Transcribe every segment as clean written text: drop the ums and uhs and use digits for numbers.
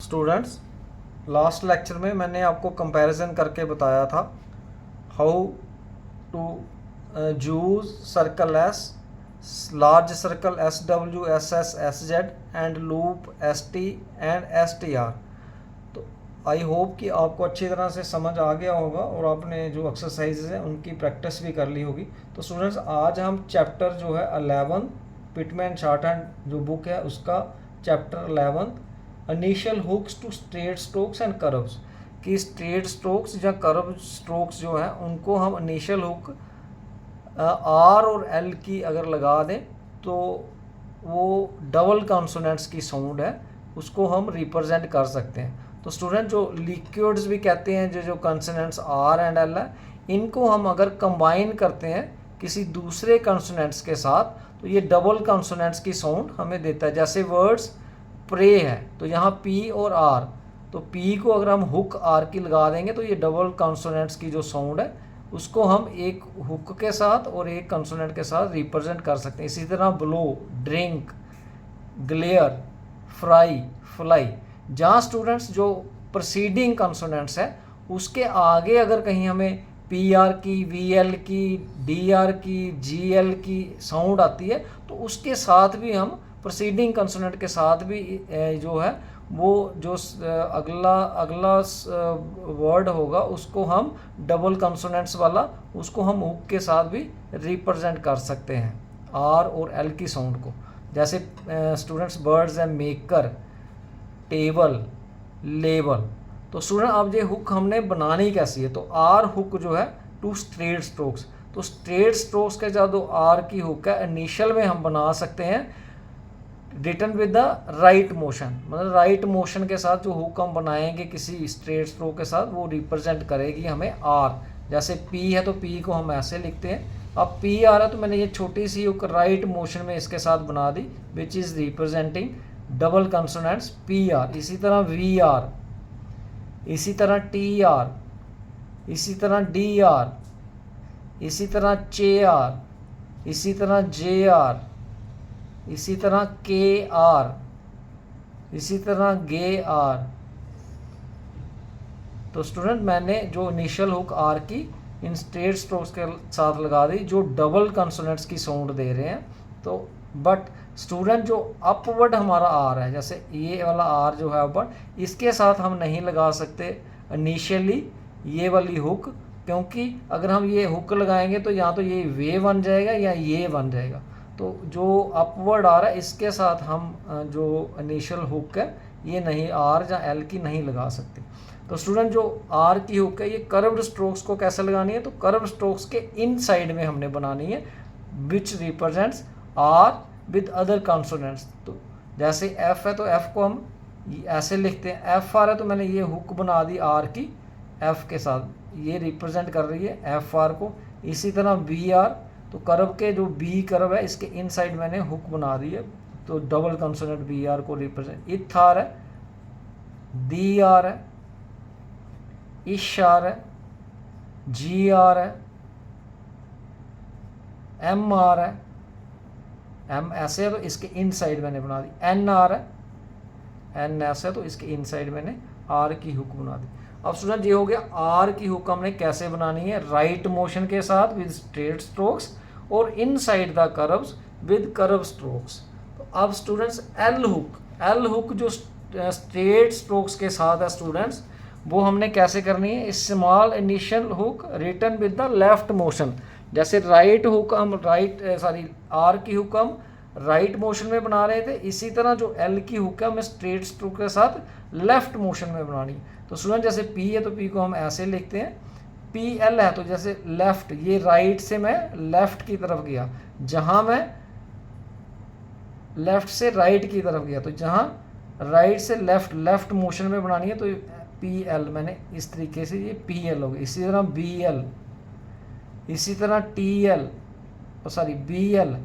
Students, last lecture में मैंने आपको कंपैरिजन करके बताया था how to use circle S, large circle S W S S S Z and loop S T and S T R. तो I hope कि आपको अच्छी तरह से समझ आ गया होगा और आपने जो एक्सरसाइजेज हैं उनकी प्रैक्टिस भी कर ली होगी। तो स्टूडेंट्स, आज हम चैप्टर जो है 11 पिटमैन शॉर्ट हैंड जो बुक है उसका chapter 11 initial hooks to straight strokes and curves कि स्ट्रेट स्ट्रोक्स या कर्व स्ट्रोक्स जो है उनको हम इनिशियल हुक आर और एल की अगर लगा दें तो वो डबल कॉन्सोनेंट्स की साउंड है, उसको हम रिप्रेजेंट कर सकते हैं। तो स्टूडेंट, जो लिक्विड्स भी कहते हैं जो कॉन्सोनेंट्स आर एंड एल है, इनको हम अगर कंबाइन करते हैं किसी दूसरे कॉन्सोनेंट्स के साथ तो ये डबल कॉन्सोनेंट्स की साउंड हमें देता है। जैसे वर्ड्स प्रे है तो यहाँ पी और आर, तो पी को अगर हम हुक आर की लगा देंगे तो ये डबल कॉन्सोनेंट्स की जो साउंड है उसको हम एक हुक के साथ और एक कंसोनेंट के साथ रिप्रेजेंट कर सकते हैं। इसी तरह blow, drink, glare, fry, fly, जहाँ स्टूडेंट्स जो प्रोसीडिंग कंसोनेंट्स है उसके आगे अगर कहीं हमें पी आर की, वी एल की, डी आर की, जी एल की साउंड आती है तो उसके साथ भी हम प्रोसीडिंग कंसोनेंट के साथ भी जो है वो जो अगला अगला वर्ड होगा उसको हम डबल कंसोनेंट्स वाला उसको हम हुक के साथ भी रिप्रेजेंट कर सकते हैं आर और एल की साउंड को। जैसे स्टूडेंट्स, बर्ड्स है मेकर, टेबल, लेबल। तो स्टूडेंट, अब ये हुक हमने बनानी कैसी है, तो आर हुक जो है टू स्ट्रेट स्ट्रोक्स, तो स्ट्रेट स्ट्रोक्स के जो आर की हुक है इनिशियल में हम बना सकते हैं return with the right motion, मतलब राइट मोशन के साथ जो हुक हम बनाएंगे किसी स्ट्रेट स्ट्रोक के साथ वो रिप्रेजेंट करेगी हमें आर। जैसे पी है तो पी को हम ऐसे लिखते हैं। अब पी आ रहा है तो मैंने ये छोटी सी हुक राइट मोशन में इसके साथ बना दी which is representing double consonants P R. इसी तरह वी आर, इसी तरह टी आर, इसी तरह डी आर, इसी तरह चे आर, इसी तरह जे आर, इसी तरह के आर, इसी तरह गे आर। तो स्टूडेंट, मैंने जो इनिशियल हुक आर की इन स्ट्रेट स्ट्रोक्स के साथ लगा दी जो डबल कंसोनेंट्स की साउंड दे रहे हैं। तो बट स्टूडेंट, जो अपवर्ड हमारा आर है, जैसे ये वाला आर जो है अपवर्ड, इसके साथ हम नहीं लगा सकते इनिशियली ये वाली हुक, क्योंकि अगर हम ये हुक लगाएंगे तो या तो ये वे बन जाएगा या ये बन जाएगा। तो जो अपवर्ड आ रहा है इसके साथ हम जो इनिशियल हुक है ये नहीं आर या एल की नहीं लगा सकते। तो स्टूडेंट, जो आर की हुक है ये कर्व्ड स्ट्रोक्स को कैसे लगानी है, तो कर्व्ड स्ट्रोक्स के इन साइड में हमने बनानी है which represents R with other consonants. तो जैसे एफ है तो एफ को हम ऐसे लिखते हैं, एफ आ रहा है तो मैंने ये हुक बना दी आर की एफ के साथ, ये रिप्रेजेंट कर रही है एफ आर को। इसी तरह बी आर, तो कर्व के जो बी कर्व है इसके इन साइड मैंने हुक बना दी है तो डबल कंसोनेंट बी आर को रिप्रेजेंट। इथ आर है, दी आर है, इश आर है, जी आर है, एम आर है, एम ऐसे है तो इसके इन साइड मैंने बना दी। एन आर है, एन ऐसे है तो इसके इन साइड मैंने आर की हुक बना दी। अब स्टूडेंट, ये हो गया आर की हुक हमने कैसे बनानी है, राइट मोशन के साथ विद स्ट्रेट स्ट्रोक्स और inside the curves with curve strokes. तो अब स्टूडेंट्स, एल हुक जो स्ट्रेट स्ट्रोक्स के साथ है स्टूडेंट्स, वो हमने कैसे करनी है, small initial hook return with the left motion. जैसे राइट हुक हम आर की हुक हम राइट मोशन में बना रहे थे, इसी तरह जो एल की हुक है हमें स्ट्रेट स्ट्रोक के साथ लेफ्ट मोशन में बनानी। तो स्टूडेंट, जैसे पी है तो पी को हम ऐसे लिखते हैं, पी एल है तो जैसे लेफ्ट, ये राइट से मैं लेफ्ट की तरफ गया, जहां मैं लेफ्ट से राइट की तरफ गया, तो जहां राइट से लेफ्ट मोशन में बनानी है तो पी एल मैंने इस तरीके से ये पी एल हो गया। इसी तरह बी एल, इसी तरह T L, B L,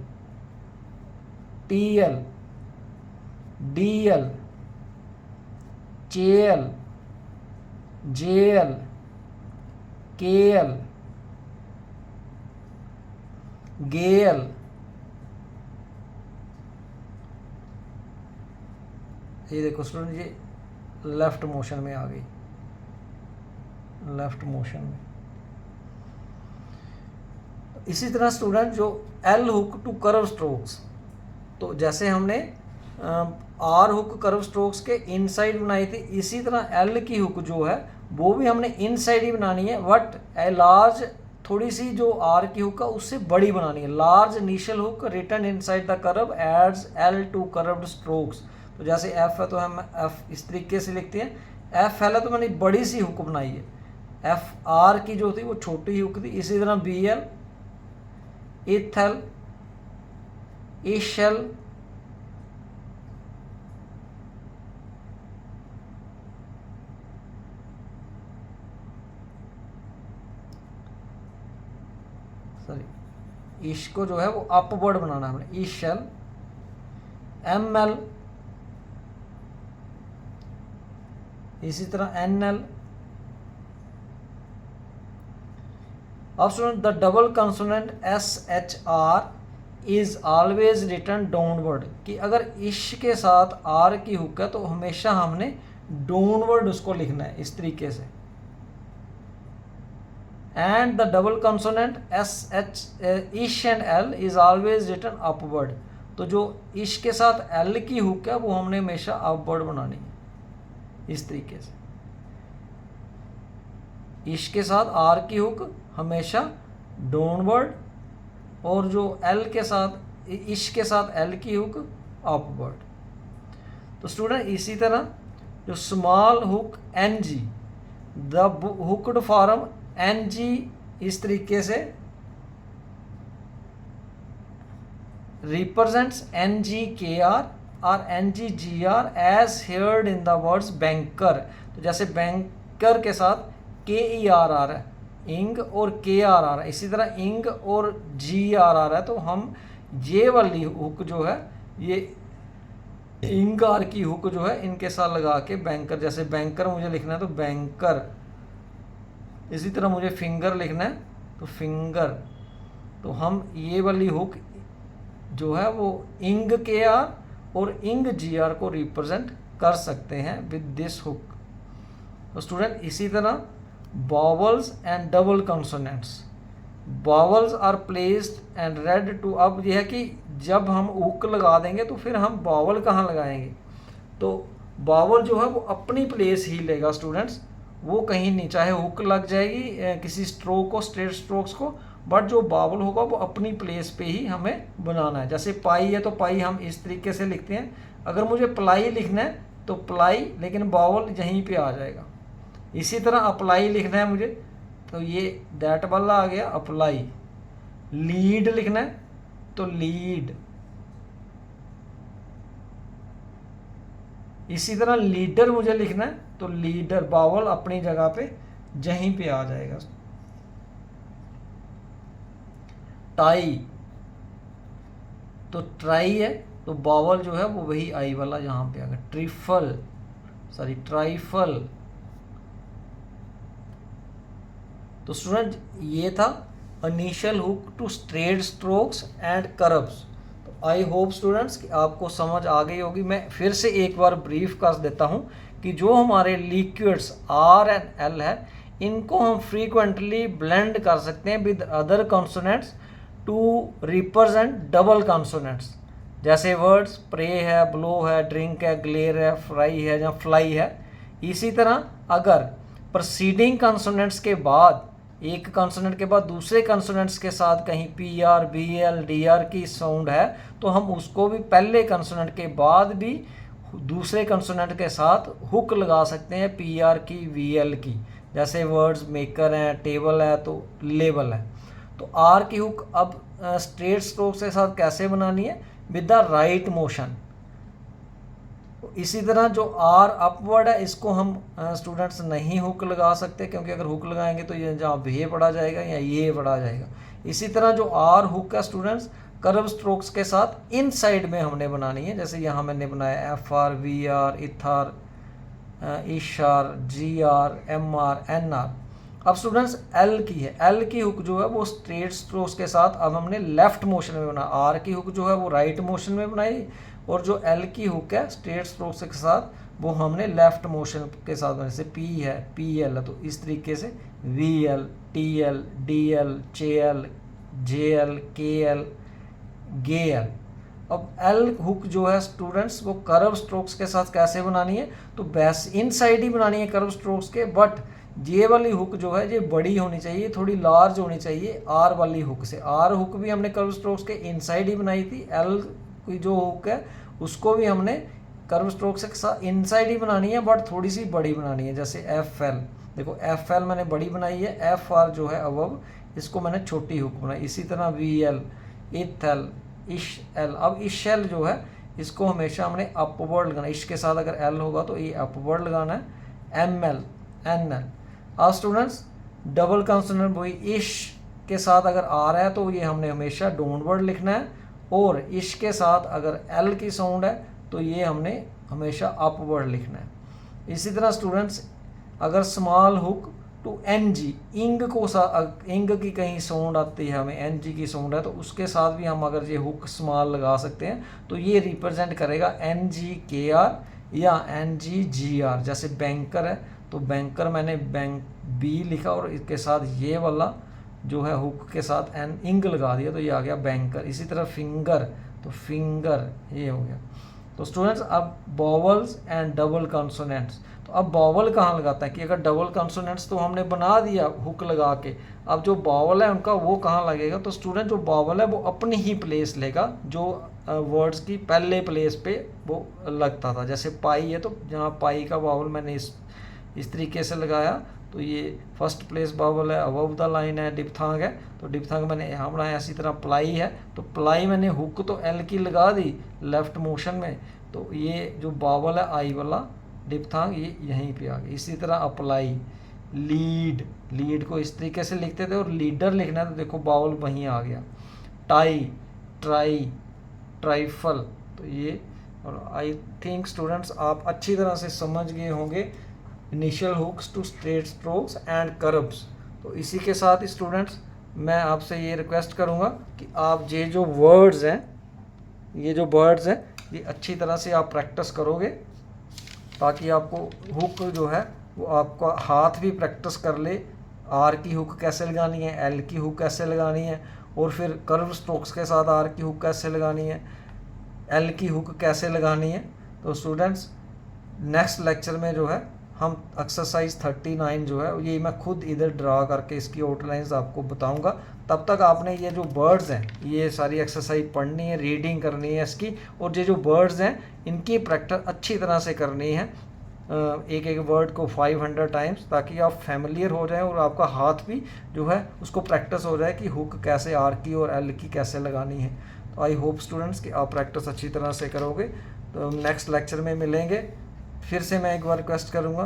T L, D L, J L, J L, K L, G L, ये देखो स्टूडेंट, ये लेफ्ट मोशन में आ गई, लेफ्ट मोशन में। इसी तरह स्टूडेंट जो L hook to curve strokes, तो जैसे हमने आर हुक कर्व स्ट्रोक्स के इनसाइड बनाई थी, इसी तरह एल की हुक जो है वो भी हमने इनसाइड ही बनानी है, बट ए लार्ज, थोड़ी सी जो आर की हुक है उससे बड़ी बनानी है। Large initial hook written inside the curve adds L to curved strokes. तो जैसे एफ है तो हम एफ इस तरीके से लिखते हैं, एफ एल है तो मैंने बड़ी सी हुक बनाई है, एफ आर की जो थी वो छोटी हुक थी। इसी तरह बी एल, इथल, इशल, सॉरी इश को जो है वो अपवर्ड बनाना है हमने, इशल, एम एल, इसी तरह एन एल। अब student the double consonant S H R is always return downward, कि अगर इश के साथ आर की हुक है तो हमेशा हमने डाउनवर्ड उसको लिखना है इस तरीके से। And the double consonant S H ish and L is always return upward, तो जो इश के साथ एल की हुक है वो हमने हमेशा अपवर्ड बनानी है इस तरीके से। इश के साथ आर की हुक हमेशा डाउनवर्ड, और जो एल के साथ इश के साथ एल की हुक अपवर्ड। तो स्टूडेंट इसी तरह जो small hook N G, the hooked form N G इस तरीके से represents N G K R और N G G R as heard in the words banker. तो जैसे बैंकर के साथ के ई आर आ रहा है, इंग और के आर आ रहा है, इसी तरह इंग और जी आर आ रहा है, तो हम ये वाली हुक जो है ये इंग आर की हुक जो है इनके साथ लगा के बैंकर, जैसे बैंकर मुझे लिखना है तो बैंकर, इसी तरह मुझे फिंगर लिखना है तो फिंगर, तो हम ये वाली हुक जो है वो इंग के आर और इंग जी आर को रिप्रेजेंट कर सकते हैं विद दिस हुक। तो स्टूडेंट इसी तरह vowels and double consonants, vowels are placed and read too, अब यह है कि जब हम हुक लगा देंगे तो फिर हम वॉवल कहाँ लगाएंगे, तो वॉवल जो है वो अपनी प्लेस ही लेगा स्टूडेंट्स, वो कहीं नहीं, चाहे हुक लग जाएगी किसी स्ट्रोक को, स्ट्रेट स्ट्रोक्स को, बट जो वॉवल होगा वो अपनी प्लेस पे ही हमें बनाना है। जैसे पाई है तो पाई हम इस तरीके से लिखते हैं, अगर मुझे प्लाई लिखना है तो प्लाई, लेकिन वॉवल यहीं पे आ जाएगा। इसी तरह अप्लाई लिखना है मुझे तो ये दैट वाला आ गया अप्लाई। लीड लिखना है तो लीड, इसी तरह लीडर मुझे लिखना है तो लीडर, वॉवल अपनी जगह पे यहीं पे आ जाएगा। टाई तो ट्राई है तो वॉवल जो है वो वही आई वाला यहाँ पे आ गया। Trifle, sorry trifle. तो स्टूडेंट ये था initial hook to straight strokes and curves. तो आई होप स्टूडेंट्स कि आपको समझ आ गई होगी। मैं फिर से एक बार ब्रीफ कर देता हूँ कि जो हमारे लिक्विड्स आर एंड एल है इनको हम फ्रीक्वेंटली ब्लेंड कर सकते हैं with other consonants to represent double consonants, जैसे वर्ड्स प्रे है, ब्लो है, ड्रिंक है, ग्लेयर है, फ्राई है या फ्लाई है। इसी तरह अगर प्रोसीडिंग कॉन्सोनेंट्स के बाद, एक कॉन्सोनेंट के बाद दूसरे कॉन्सोनेंट्स के साथ कहीं P R, B L, D R की साउंड है तो हम उसको भी पहले कॉन्सोनेंट के बाद भी दूसरे कॉन्सोनेंट के साथ हुक लगा सकते हैं पी आर की, वी एल की। जैसे वर्ड्स मेकर हैं, टेबल है तो लेबल है। तो आर की हुक अब स्ट्रेट स्ट्रोक के साथ कैसे बनानी है, विद द राइट मोशन। इसी तरह जो आर अपवर्ड है इसको हम स्टूडेंट्स नहीं हुक लगा सकते, क्योंकि अगर हुक लगाएंगे तो ये जहाँ ये पड़ा जाएगा या ये पड़ा जाएगा। इसी तरह जो आर हुक है स्टूडेंट्स कर्व स्ट्रोक्स के साथ इन साइड में हमने बनानी है, जैसे यहाँ मैंने बनाया F R, V R, ith R, ish R, G R, M R, N R. अब स्टूडेंट्स एल की है, एल की हुक जो है वो स्ट्रेट स्ट्रोक्स के साथ अब हमने लेफ्ट मोशन में बनाया। आर की हुक जो है वो राइट मोशन में बनाई और जो एल की हुक है स्ट्रेट स्ट्रोक्स के साथ वो हमने लेफ्ट मोशन के साथ बनाए, जैसे पी है, पी एल है, तो इस तरीके से V L, T L, D L, J L, K L, G L. अब एल हुक जो है स्टूडेंट्स वो कर्व स्ट्रोक्स के साथ कैसे बनानी है, तो बेस इनसाइड ही बनानी है कर्व स्ट्रोक्स के, बट ये वाली हुक जो है ये बड़ी होनी चाहिए, थोड़ी लार्ज होनी चाहिए आर वाली हुक से। आर हुक भी हमने कर्व स्ट्रोक्स के इनसाइड ही बनाई थी, एल की जो हुक है उसको भी हमने कर्व स्ट्रोक्स के साथ इनसाइड ही बनानी है, बट थोड़ी सी बड़ी बनानी है। जैसे एफ एल, देखो एफ एल मैंने बड़ी बनाई है, एफ आर जो है अबव इसको मैंने छोटी हुक बनाई। इसी तरह वी एल, इथ एल, इश एल। अब इश एल जो है इसको हमेशा हमने अपवर्ड लगाना, इश के साथ अगर एल होगा तो ये अपवर्ड लगाना है। M L, N L. अब स्टूडेंट्स डबल कॉन्सोनेंट वही इश के साथ अगर आ रहा है तो ये हमने हमेशा डाउनवर्ड लिखना है, और इश के साथ अगर एल की साउंड है तो ये हमने हमेशा अपवर्ड लिखना है। इसी तरह स्टूडेंट्स अगर small hook to N G, ing को इंग की कहीं साउंड आती है हमें, एन जी की साउंड है, तो उसके साथ भी हम अगर ये हुक स्मॉल लगा सकते हैं तो ये रिप्रेजेंट करेगा एन जी के आर या एन जी जी आर। जैसे बैंकर है तो बैंकर मैंने बैंक बी लिखा और इसके साथ ये वाला जो है हुक के साथ एन इंग लगा दिया तो ये आ गया बैंकर। इसी तरह फिंगर, तो फिंगर ये हो गया। तो स्टूडेंट्स अब बॉवल्स एंड डबल कॉन्सोनेंट्स, तो अब बॉवल कहाँ लगाता है कि अगर डबल कॉन्सोनेंट्स तो हमने बना दिया हुक लगा के, अब जो बॉवल है उनका वो कहाँ लगेगा, तो स्टूडेंट जो बॉवल है वो अपनी ही प्लेस लेगा जो वर्ड्स की पहले प्लेस पे वो लगता था। जैसे पाई है तो जहाँ पाई का बॉवल मैंने इस तरीके से लगाया तो ये फर्स्ट प्लेस बॉवल है, अबव द लाइन है, डिप्थांग है, तो डिप्थांग मैंने यहाँ बनाया। इसी तरह प्लाई है तो प्लाई मैंने हुक तो एल की लगा दी लेफ्ट मोशन में, तो ये जो बॉवल है आई वाला डिप्थांग ये यहीं पे आ गई। इसी तरह अप्लाई, लीड, लीड को इस तरीके से लिखते थे और लीडर लिखना है तो देखो बॉवल वहीं आ गया। टाई, ट्राई, ट्राइफल, तो ये। और आई थिंक स्टूडेंट्स आप अच्छी तरह से समझ गए होंगे initial hooks to straight strokes and curves. तो इसी के साथ स्टूडेंट्स मैं आपसे ये रिक्वेस्ट करूँगा कि आप ये जो वर्ड्स हैं ये अच्छी तरह से आप प्रैक्टिस करोगे ताकि आपको हुक जो है वो आपका हाथ भी प्रैक्टिस कर ले, आर की हुक कैसे लगानी है, एल की हुक कैसे लगानी है, और फिर कर्व स्ट्रोक्स के साथ आर की हुक कैसे लगानी है, एल की हुक कैसे लगानी है। तो स्टूडेंट्स नेक्स्ट लेक्चर में जो है हम एक्सरसाइज 39 जो है ये मैं खुद इधर ड्रा करके इसकी आउटलाइंस आपको बताऊंगा। तब तक आपने ये जो वर्ड्स हैं ये सारी एक्सरसाइज पढ़नी है, रीडिंग करनी है इसकी, और ये जो वर्ड्स हैं इनकी प्रैक्टिस अच्छी तरह से करनी है, एक एक वर्ड को 500 टाइम्स, ताकि आप फैमिलियर हो जाएं और आपका हाथ भी जो है उसको प्रैक्टिस हो जाए कि हुक कैसे आर की और एल की कैसे लगानी है। तो आई होप स्टूडेंट्स कि आप प्रैक्टिस अच्छी तरह से करोगे। तो नेक्स्ट लेक्चर में मिलेंगे। फिर से मैं एक बार रिक्वेस्ट करूँगा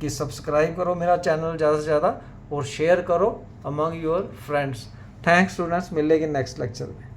कि सब्सक्राइब करो मेरा चैनल ज़्यादा से ज़्यादा और शेयर करो among your friends. Thanks students, मिलेंगे नेक्स्ट लेक्चर में।